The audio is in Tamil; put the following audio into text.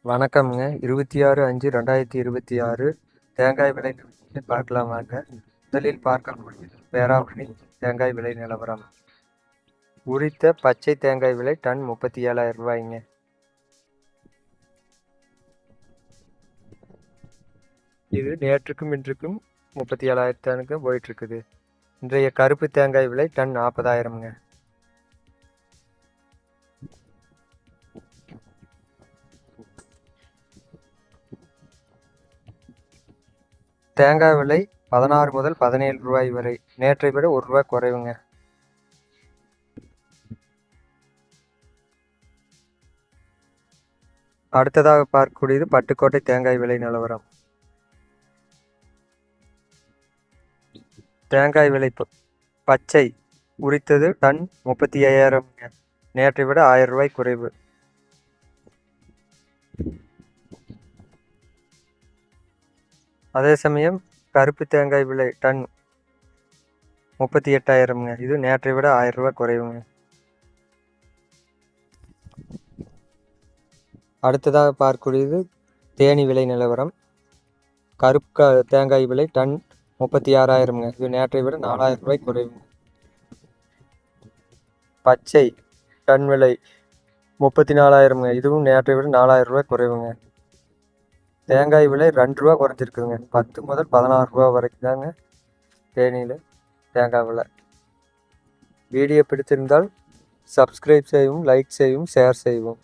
வணக்கம்ங்க. 26/5/2026 தேங்காய் விலை நிலவரத்தை பார்க்கலாம் வாங்க. முதலில் பார்க்கக்கூடியது பேராவூரணி தேங்காய் விலை நிலவரம். உரித்த பச்சை தேங்காய் விலை டன் 37,000 ரூபாய்ங்க. இது நேற்றுக்கும் இன்றுக்கும் 37,000 டனுக்கு போயிட்டு இருக்குது. இன்றைய கருப்பு தேங்காய் விலை டன் 40,000ங்க. தேங்காய் விலை 16 முதல் 17 ரூபாய் வரை. நேற்றை விட 1 ரூபாய் குறைவுங்க. அடுத்ததாக பார்க்கக்கூடியது பட்டுக்கோட்டை தேங்காய் விலை நிலவரம். தேங்காய் விலை பச்சை உரித்தது டன் 35,000. நேற்றை விட 1000 ரூபாய் குறைவு. அதே சமயம் கருப்பு தேங்காய் விலை டன் 38,000ங்க. இது நேற்றை விட 1000 ரூபாய் குறைவுங்க. அடுத்ததாக பார்க்கக்கூடியது தேனி விலை நிலவரம். கருப்பு தேங்காய் விலை டன் 36,000ங்க. இது நேற்றை விட 4,000 ரூபாய் குறைவுங்க. பச்சை டன் விலை 34,000ங்க. இதுவும் நேற்றை விட 4,000 ரூபாய் குறைவுங்க. தேங்காய் விலை 2 ரூபா குறைஞ்சிருக்குங்க. 10 முதல் 16 ரூபா வரைக்கும் தாங்க தேனியில் தேங்காய் விலை. வீடியோ பிடித்திருந்தால் சப்ஸ்கிரைப் செய்யவும், லைக் செய்யவும், ஷேர் செய்யவும்.